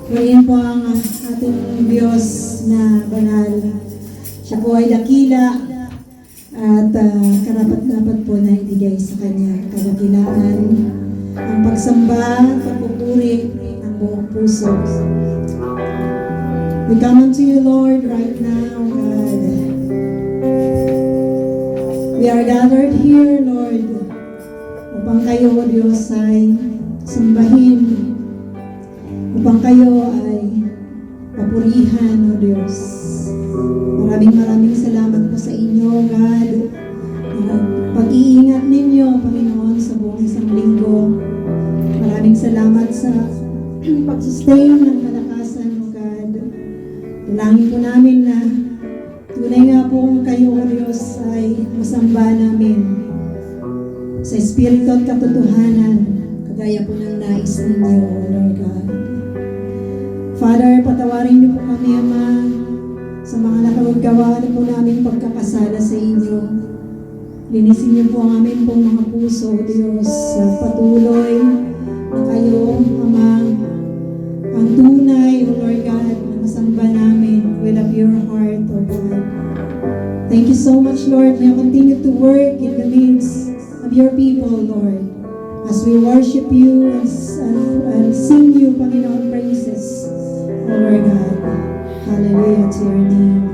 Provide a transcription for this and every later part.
Ngayon po ang ating Diyos na banal. Siya po ay dakila at karapat-dapat po na ibigay sa Kanya kadakilaan, ang pagsamba, pagpupuri ng buong puso. We come unto you, Lord, right now, God. We are gathered here, Lord, upang kayo, Diyos, ay sambahin, upang kayo ay papurihan, O Diyos. Maraming salamat po sa inyo, God. Pag-iingat ninyo, Panginoon, sa buong isang linggo. Maraming salamat sa pag-sustain ng kalakasan mo, God. Dalangin po namin na tunay nga po kayo, O Diyos, ay masamba namin sa espiritu at katotohanan, kagaya po ng nais ninyo, O Lord God. Father, patawarin niyo po kami, Ama, sa mga nakagawa na po namin pagkakasala sa inyo. Linisin niyo po ang aming pong mga puso, O Diyos, sa patuloy na kayo, Ama, ang tunay, O Lord God, na masamba namin with a pure heart, O God. Thank you so much, Lord. May you continue to work in the midst of your people, Lord, as we worship you and sing you, Panginoon, praises, O Lord God. Hallelujah to your name.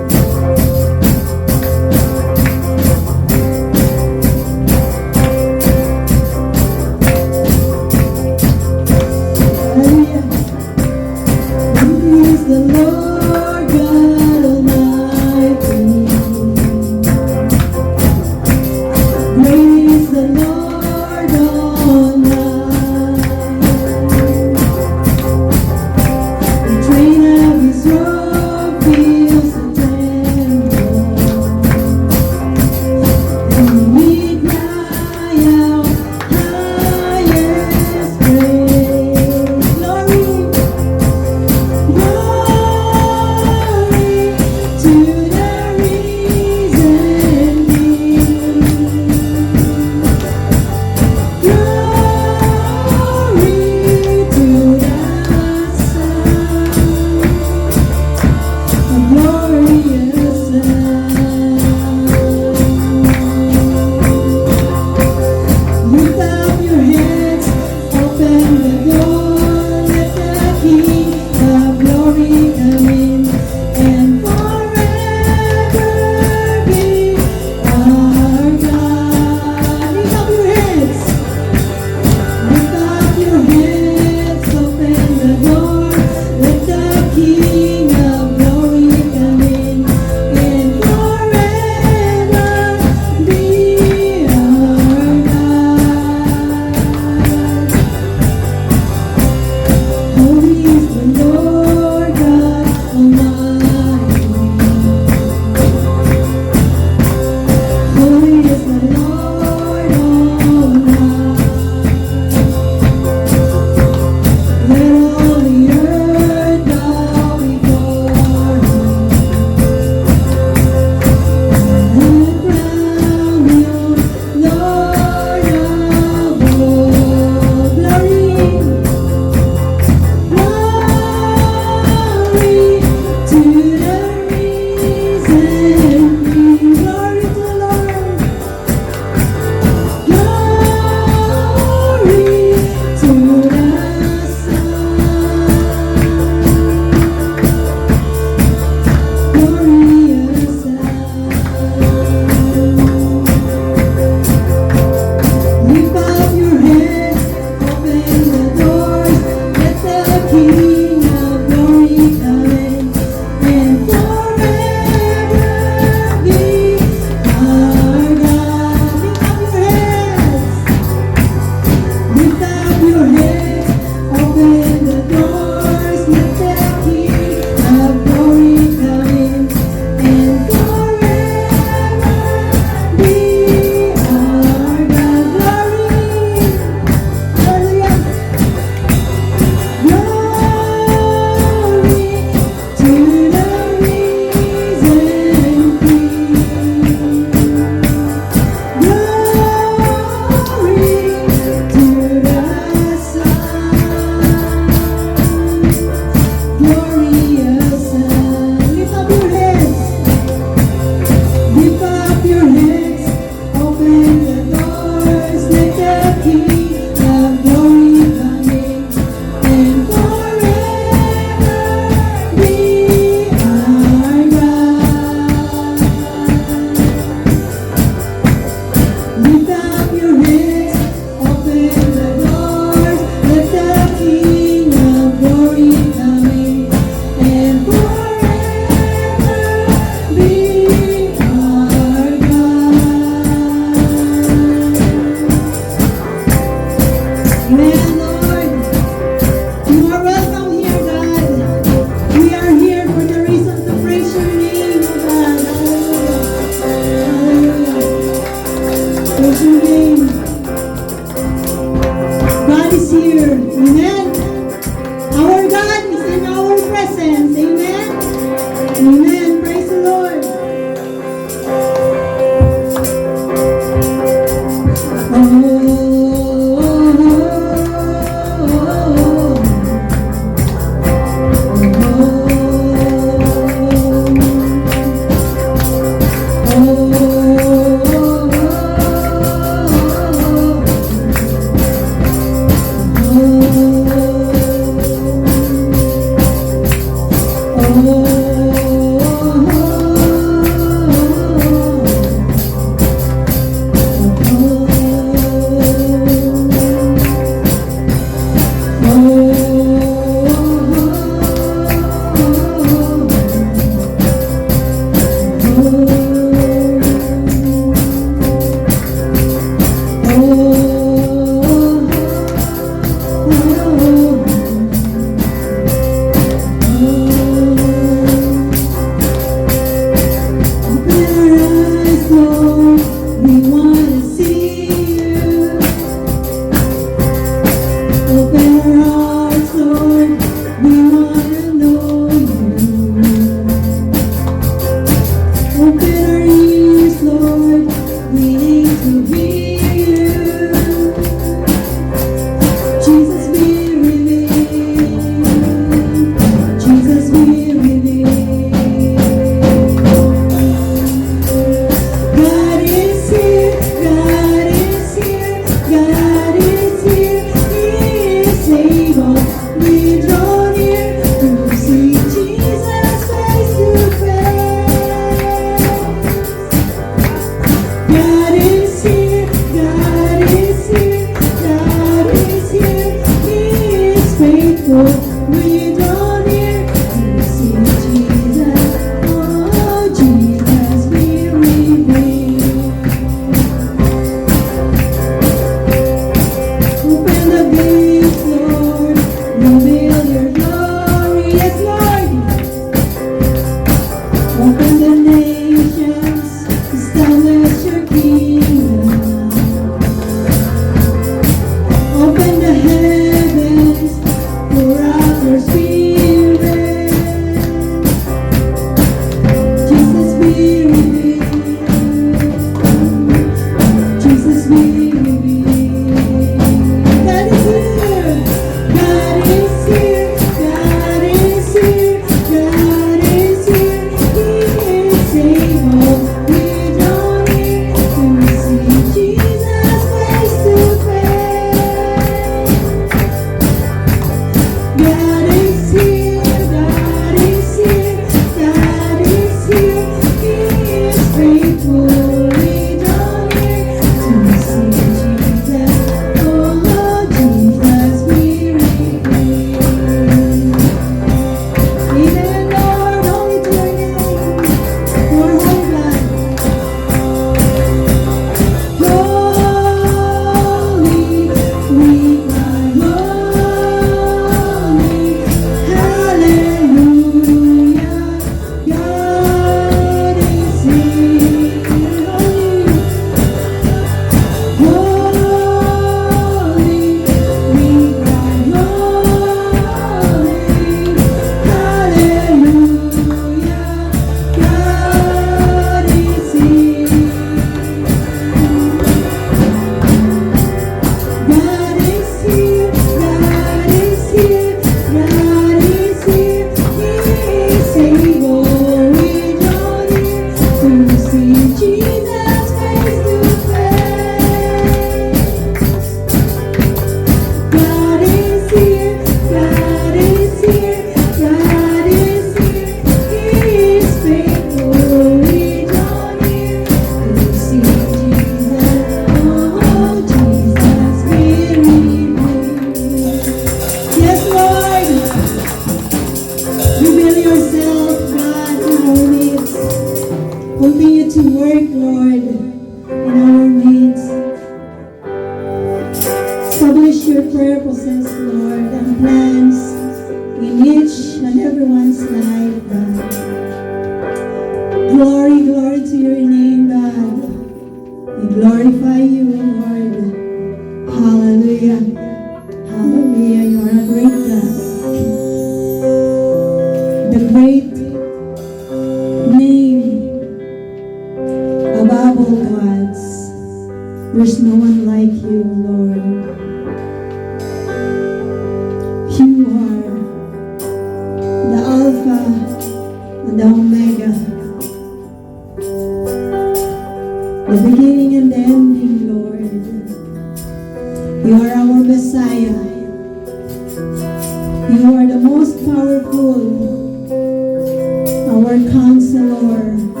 our counselor,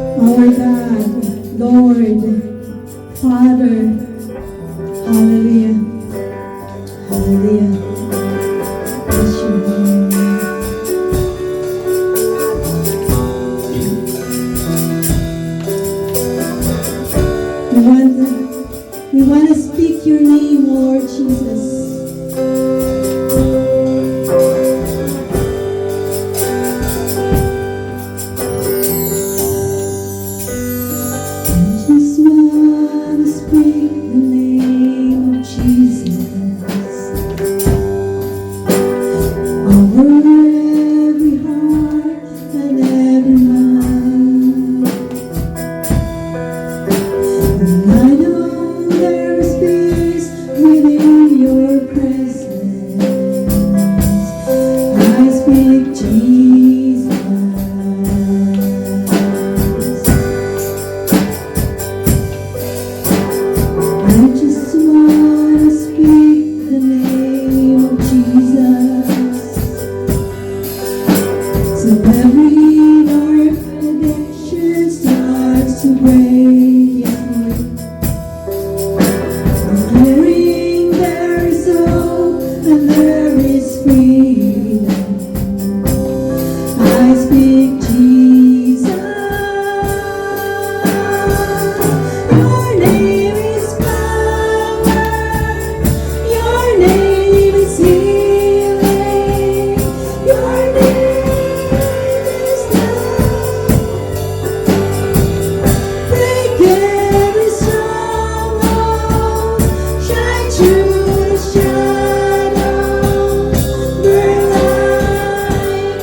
our God, Lord, Father. Hallelujah. Hallelujah. Bless your name. We want to speak your name, Lord Jesus. I just want to speak the name of Jesus over every heart and every mind. And I know there is peace within your presence. I speak Jesus. I just want to speak the name of Jesus. So every dark addiction starts to break. Yes, Lord. Declaring there is hope and there is freedom. I speak Jesus. Your name is power. Your name is healing. Your name is love. Break every stronghold. Shine through the shadows. Burn like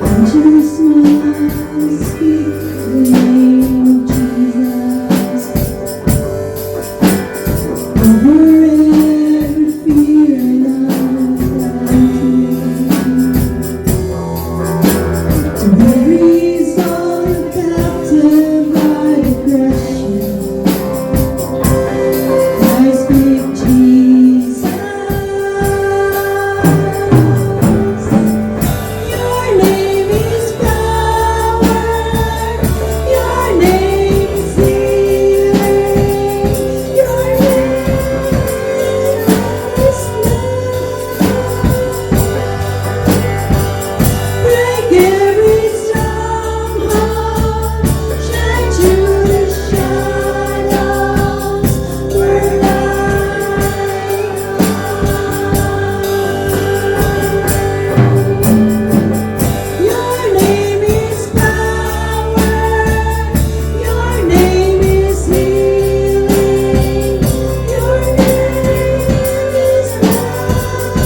I just want to speak the name of Jesus over every fear and anxiety. To every soul captive by depression, I speak Jesus. Your name is power. Your name is healing. Your name is love. Break every stronghold. Shine through the shadows. Burn Your name is power. Your name is healing. Your name is love.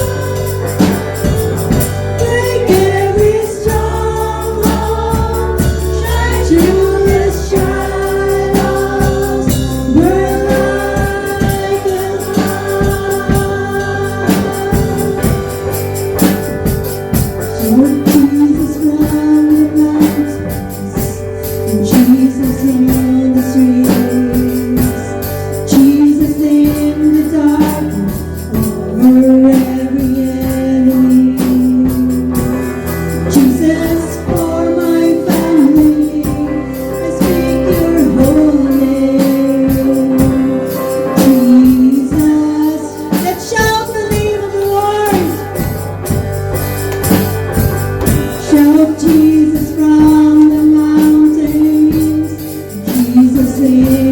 Break every stronghold. Shine through the shadows. Burn like a fire. Jesus from the mountains, and Jesus in the streets, Jesus in the darkness over every enemy, Jesus for my family. I speak your holy name, Jesus. Let's shout the name of the Lord. Shout Jesus from the mountains, Jesus in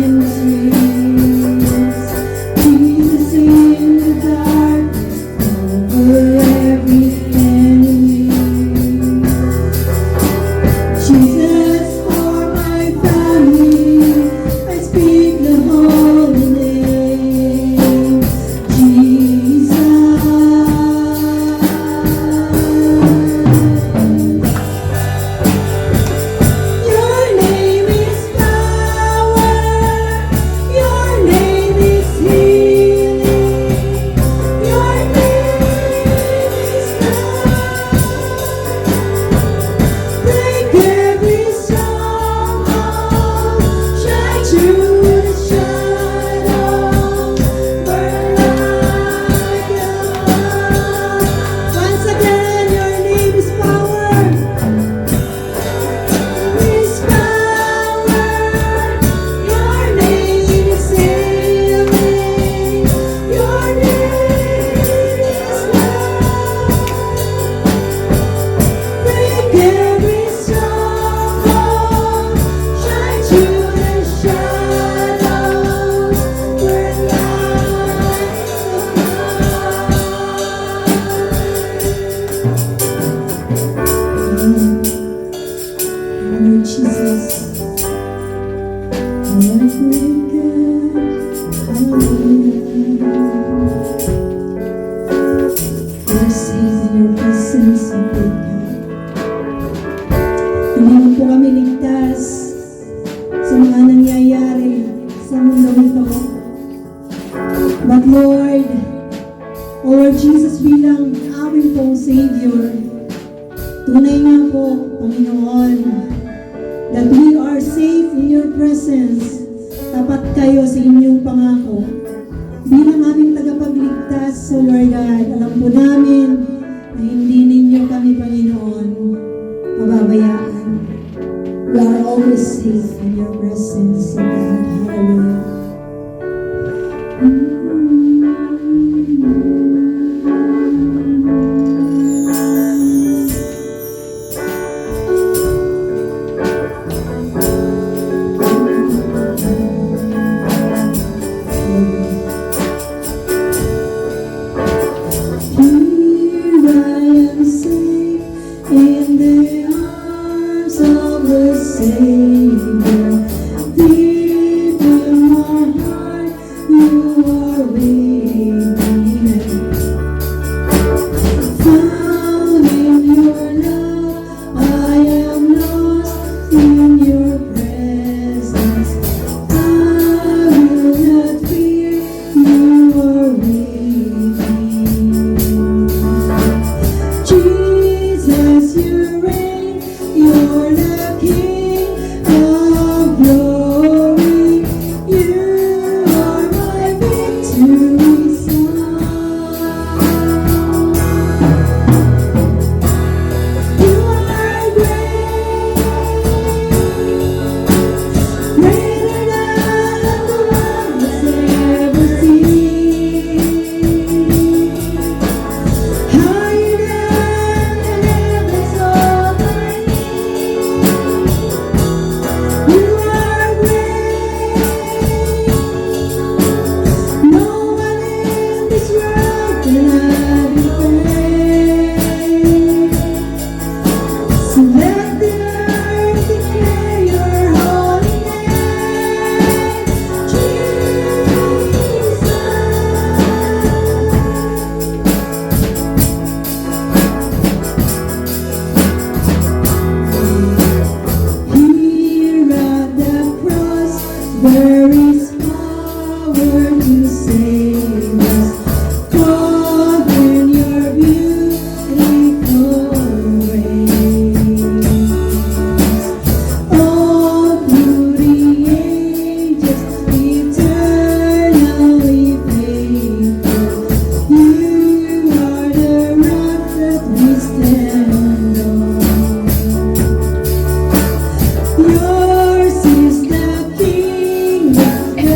Lord, great God, hallelujah. We're safe in your presence, O great God. Hindi mo po kami ligtas sa mga nangyayari sa mundong ito. But Lord, O Lord Jesus, bilang aming pong Savior, tunay nga po, Panginoon, that we are safe in your presence. Tapat kayo sa inyong pangako. Bilang aming tagapagligtas, O Lord God, alam po namin na hindi ninyo kami, Panginoon, pababayaan. We are always safe in your presence, O God. Hallelujah. Here I am safe in the arms of the Savior. Deep in my heart, you are waiting. Found in your love, I am lost in your presence. I will not fear, you are waiting. Jesus, you reign, you're the King of glory. You are my victory song. You are great, greater than the world has ever seen. Higher than the heavens almighty. You are great. No one in this world can have your praise. So let the earth declare your holy name, Jesus. Here at the cross, there is power to save us. Caught in your beautiful ways. All through the ages, eternally faithful. You are the rock that we stand on. Yours is the kingdom, the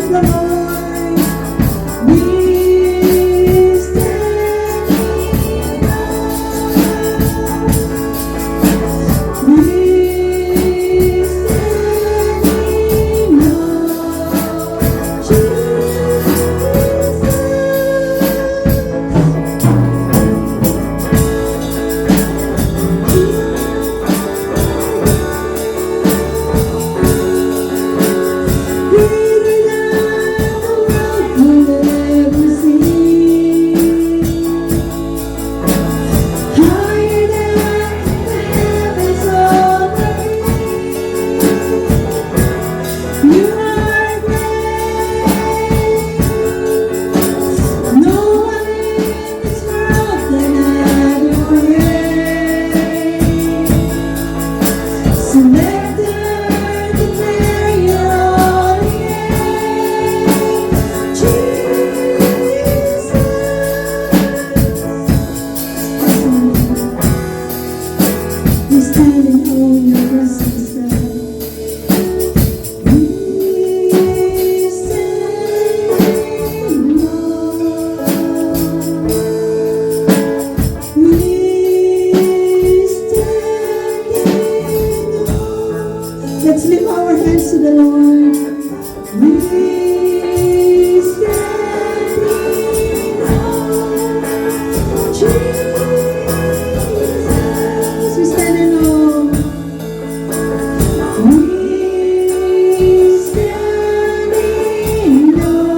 worship the Lord. We stand in awe. We stand in awe. Let's lift our hands to the Lord. We stand in awe. Jesus, we stand in awe. We stand in awe.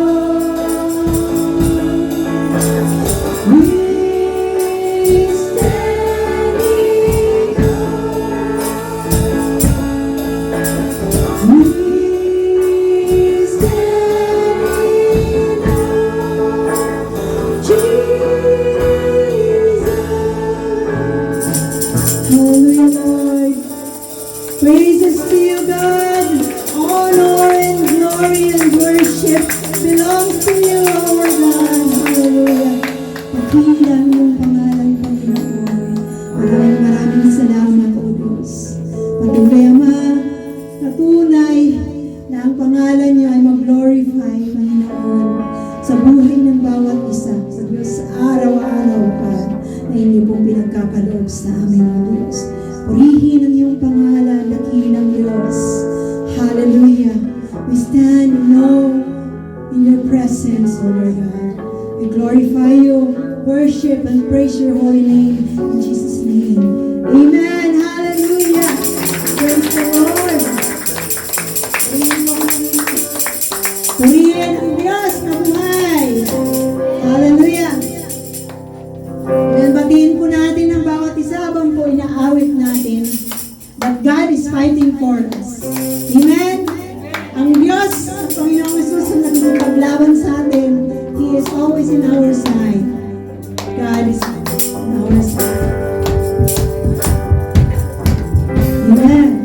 We stand in awe. We hallelujah, Lord. Praises to you, God. Honor and glory and worship belongs to you, our God. Hallelujah. Pakilang yung pangalan, Panginoon. Maraming salamat, O Diyos. Patuloy, Ama, patunay na ang pangalan niyo ay mag-glorify, Panginoon, sa buhay ng bawat isa, sa Diyos, sa araw-araw, God, na inyo pong pinagkakaloob sa amin, O Diyos. Purihin ang iyong pangalan, dakilang Diyos. Hallelujah. We stand in your presence, O Lord God. We glorify you, worship and praise your holy name in Jesus' name. Amen. Hallelujah. Praise the Lord. Purihin ang Diyos na buhay. Hallelujah. Batiin po natin ang bawat isa habang po inaawit natin that God is fighting for us. Amen? Ang Diyos, ang Panginoong Jesus na nagpaglaban sa atin, He is always in our side. God is on our side. Amen.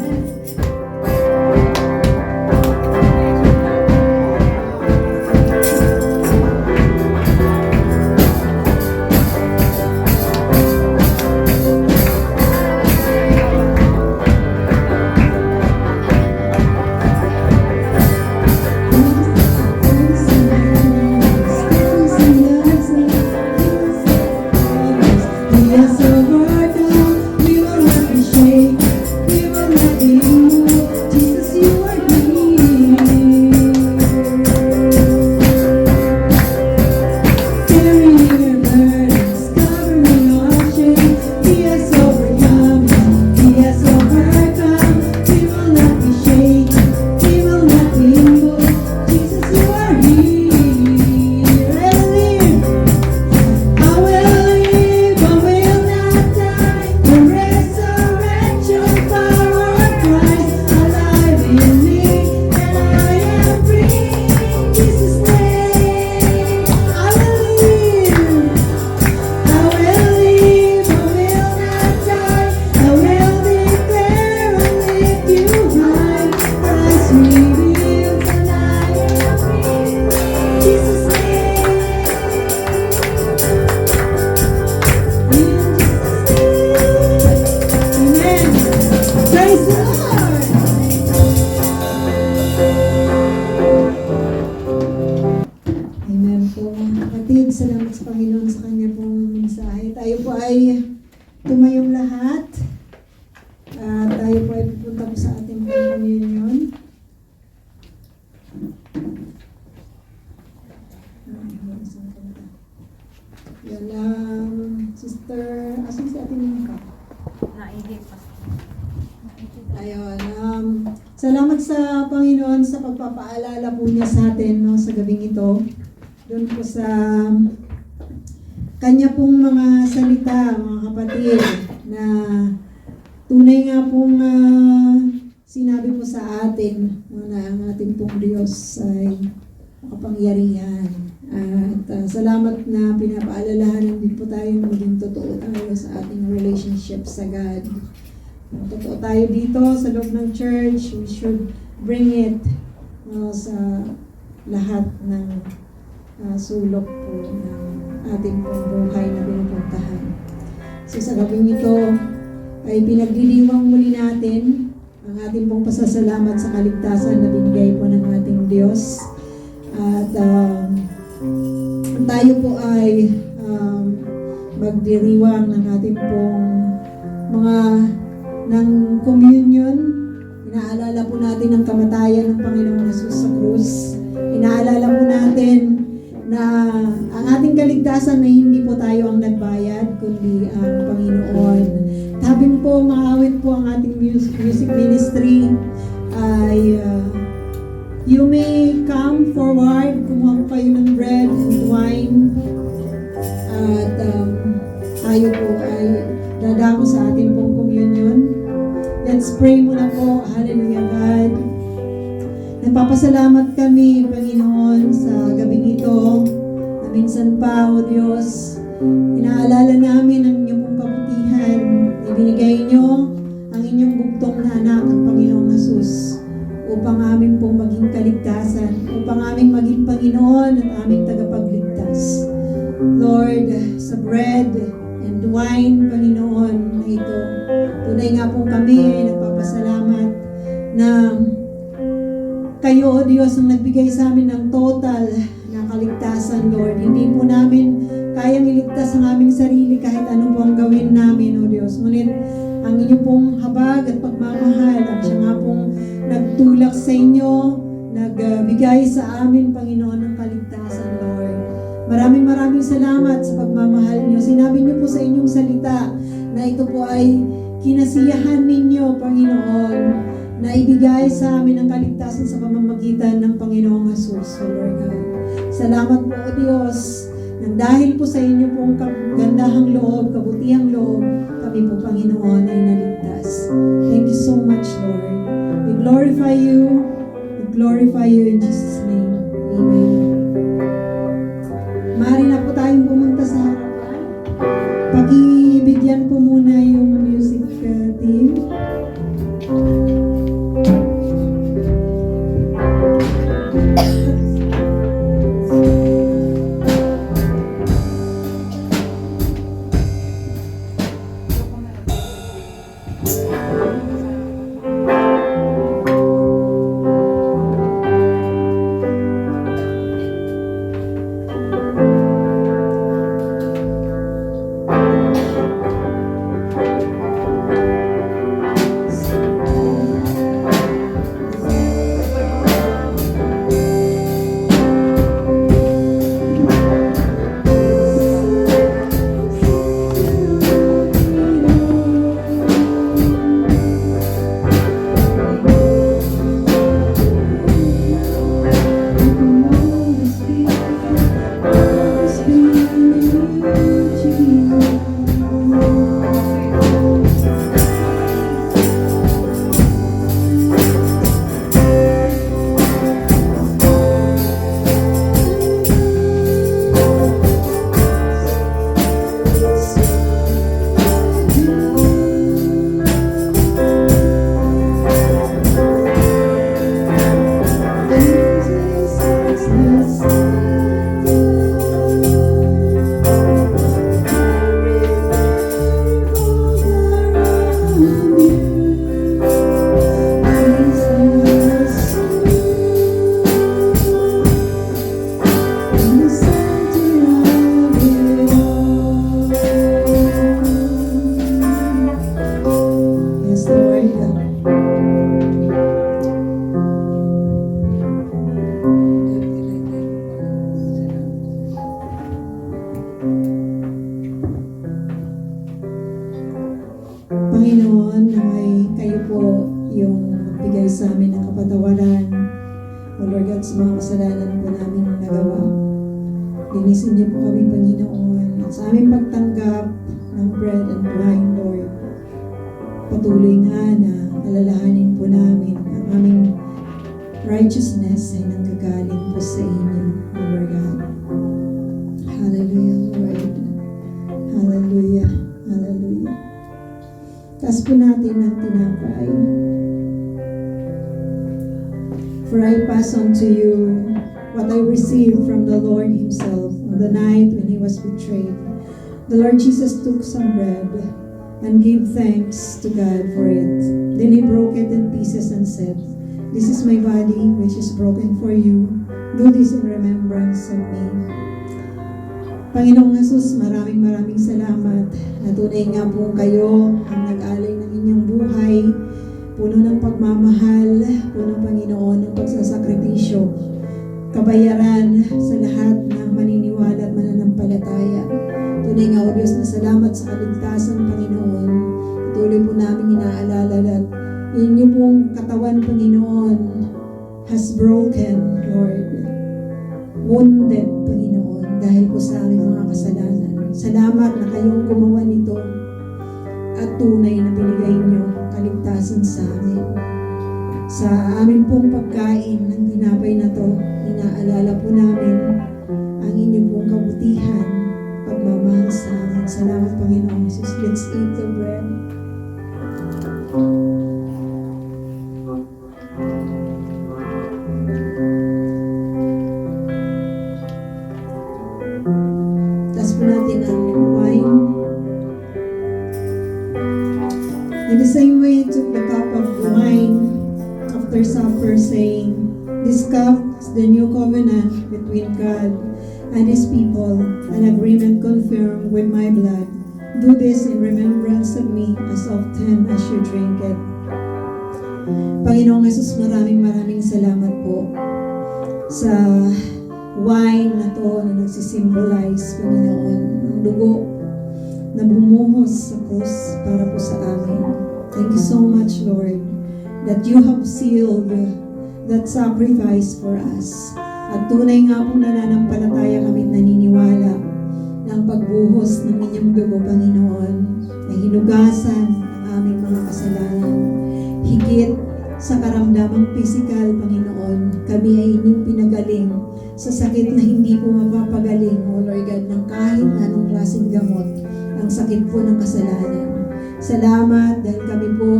Ayun. Salamat sa Panginoon sa pagpapaalala po niya sa atin, no, sa gabing ito. Doon po sa kanya pong mga salita, mga kapatid, na tunay nga pong sinabi po sa atin, no, na ang ating pong Diyos ay makapangyarihan. At salamat na pinapaalalahanan din po tayo na maging totoo tayo sa ating relationship sa God. Kung totoo tayo dito sa loob ng church, we should bring it sa lahat ng sulok po ng ating pong buhay na pinupuntahan. So sa gabing ito ay pinagliliwang muli natin ang ating pong pasasalamat sa kaligtasan na binigay po ng ating Diyos. At tayo po ay magdiriwang ng ating pong mga ng communion. Inaalala po natin ang kamatayan ng Panginoong Hesus sa krus. Inaalala po natin na ang ating kaligtasan ay hindi po tayo ang nagbayad, kundi ang Panginoon. Habang po maawit po ang ating music ministry, ay you may come forward, kumuha po kayo ng bread and wine, at tayo po ay dadako sa ating pong communion. Let's pray muna po. Hallelujah, God. Nagpapasalamat kami, Panginoon, sa gabing ito na minsan pa, O Diyos, inaalala namin ang inyong pong kabutihan. Ibinigay nyo ang inyong bugtong na anak, ang Panginoong Hesus, upang amin pong maging kaligtasan, upang aming maging Panginoon at aming tagapagligtas. Lord, sa bread and wine, Panginoon, na ito, tunay nga po kami ay nagpapasalamat na kayo, O Diyos, ang nagbigay sa amin ng total na kaligtasan, Lord. Hindi po namin kayang iligtas ang aming sarili kahit ano po ang gawin namin, O Diyos. Ngunit ang inyong pong habag at pagmamahal at siya nga pong nagtulak sa inyo, nagbigay sa amin, Panginoon, ng kaligtasan, Lord. Maraming salamat sa pagmamahal niyo. Sinabi niyo po sa inyong salita na ito po ay kinasiyahan ninyo, Panginoon, na ibigay sa amin ang kaligtasan sa pamamagitan ng Panginoong Hesus, O Lord God. Salamat po, O Diyos, nang dahil po sa inyo pong kagandahang loob, kabutihang loob, kami po, Panginoon, ay naligtas. Thank you so much, Lord. We glorify you in Jesus' name. Amen. Maaari na po tayong pumunta sa harapan. Pakibigyan po muna yung music team. yung bigay sa amin ng kapatawaran. O Lord God, sa mga kasalanan po namin nagawa. Linisin niyo po kami, Panginoon, at sa aming pagtanggap ng bread and wine, Lord. Patuloy nga na alalahanin po namin ang aming righteousness ay nanggagaling po sa inyo, O Lord God. Hallelujah, Lord. Hallelujah. Hallelujah. Taas po natin ang tinapay. For I pass on to you what I received from the Lord Himself on the night when He was betrayed. The Lord Jesus took some bread and gave thanks to God for it. Then He broke it in pieces and said, "This is my body which is broken for you. Do this in remembrance of me." Panginoong Jesus, maraming salamat na tunay nga po kayo ang nag-alay ng inyong buhay, puno ng pagmamahal, puno Panginoon ng pagsasakripisyo, kabayaran sa lahat ng maniniwala at mananampalataya. Tunay nga o Diyos na salamat sa kaligtasan, Panginoon. Tuloy po namin inaalala at inyo pong katawan, Panginoon, has broken, Lord. Wounded, Panginoon, dahil po sa aming mga kasalanan. Salamat na kayong gumawa nito at tunay na binigay niyo kaligtasan sa amin. Sa amin pong pagkain ng tinapay na to, inaalala po namin ang inyong pong kabutihan, pagmamahal sa amin. Salamat, Panginoon Jesus. Let's eat the bread. Tapos po natin ang wine. In the same way, he took the cup of wine after supper, saying, "This cup is the new covenant between God and His people, an agreement confirmed with my blood. Do this in remembrance of me as often as you drink it." Panginoong Jesus, maraming salamat po sa wine na to na nagsisimbolize, Panginoon, ng dugo na bumuhos sa krus para po sa amin. Thank you so much, Lord, that you have sealed that sacrifice for us. At tunay nga pong nananampalataya kami at naniniwala na ang pagbuhos ng inyong dugo, Panginoon, ay hinugasan ang aming mga kasalanan. Higit sa karamdamang pisikal, Panginoon, kami ay inyong pinagaling sa sakit na hindi po mapapagaling, O Lord God, ng kahit anong klaseng gamot, ang sakit po ng kasalanan. Salamat dahil kami po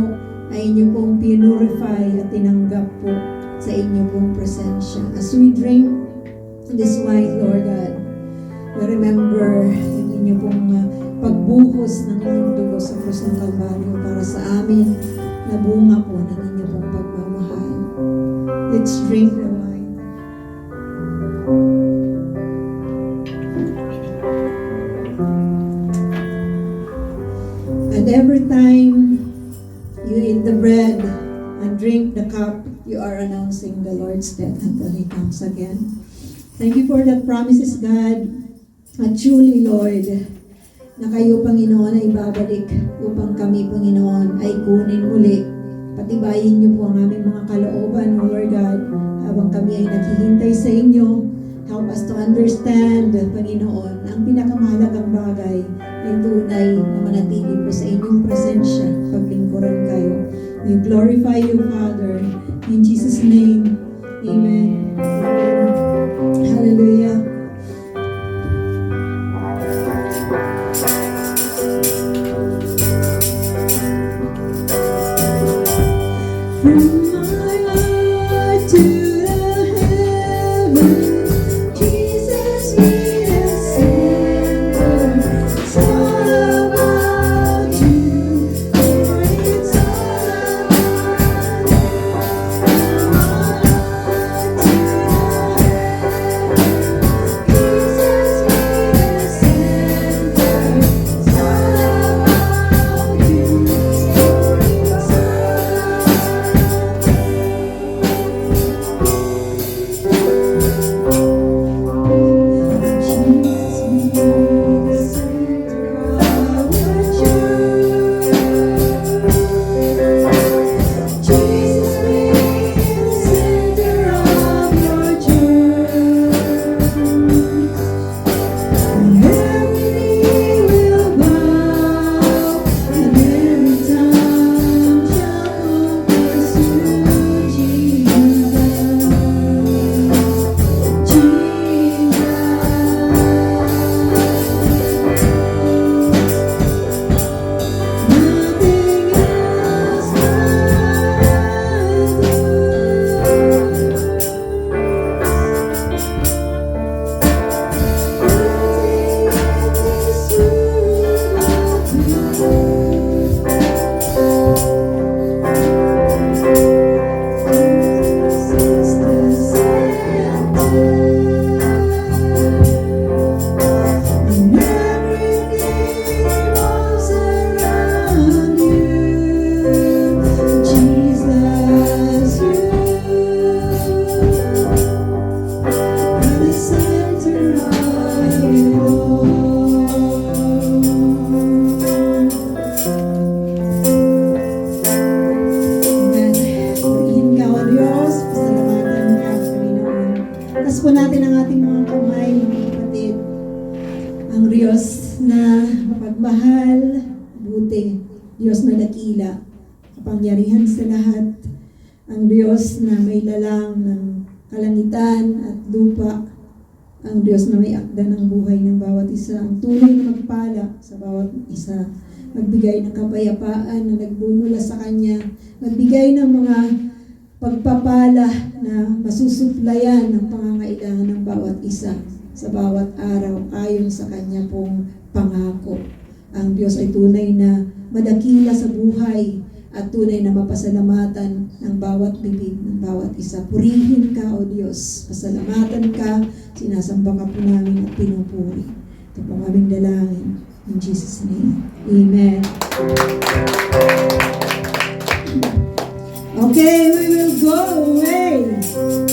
ay inyo pong pinurify at tinanggap po sa inyo pong presensya. As we drink this wine, Lord God, we remember yung inyo pong pagbuhos ng inyong dugo sa krus ng Kalbaryo para sa amin na bunga po ng inyo pong pagmamahal. Let's drink the wine. And every time you eat the bread and drink the cup, you are announcing the Lord's death until He comes again. Thank you for that promises, God. At truly, Lord, na kayo, Panginoon, ay babalik upang kami, Panginoon, ay kunin muli. Patibayin niyo po ang aming mga kalooban, O Lord God, habang kami ay naghihintay sa inyo. Help us to understand, Panginoon, ang pinakamahalagang bagay ay tunay na manatili po sa inyong presensya, paglingkuran kayo. We glorify you, Father. In Jesus' name, Amen. Amen. Hallelujah. From my heart to the heaven, Jesus be the center. It's all about you, Lord. It's all about you. From my heart to the heaven, Jesus be the center. It's all about you, Lord. It's all about you. Diyos na dakila, kapangyarihan sa lahat, ang Diyos na may lalang ng kalangitan at lupa, ang Diyos na may akda ng buhay ng bawat isa, ang tunay na magpala sa bawat isa, magbigay ng kapayapaan na nagbumula sa Kanya, magbigay ng mga pagpapala na masusuplayan ng pangangailangan ng bawat isa sa bawat araw ayon sa Kanya pong pangako. Ang Diyos ay tunay na madakila sa buhay at tunay na mapasalamatan ng bawat bibig ng bawat isa. Purihin ka, O Diyos. Pasalamatan ka, sinasamba ka po namin at pinupuri. Ito po aming dalangin. In Jesus' name. Amen. Okay, we will go away.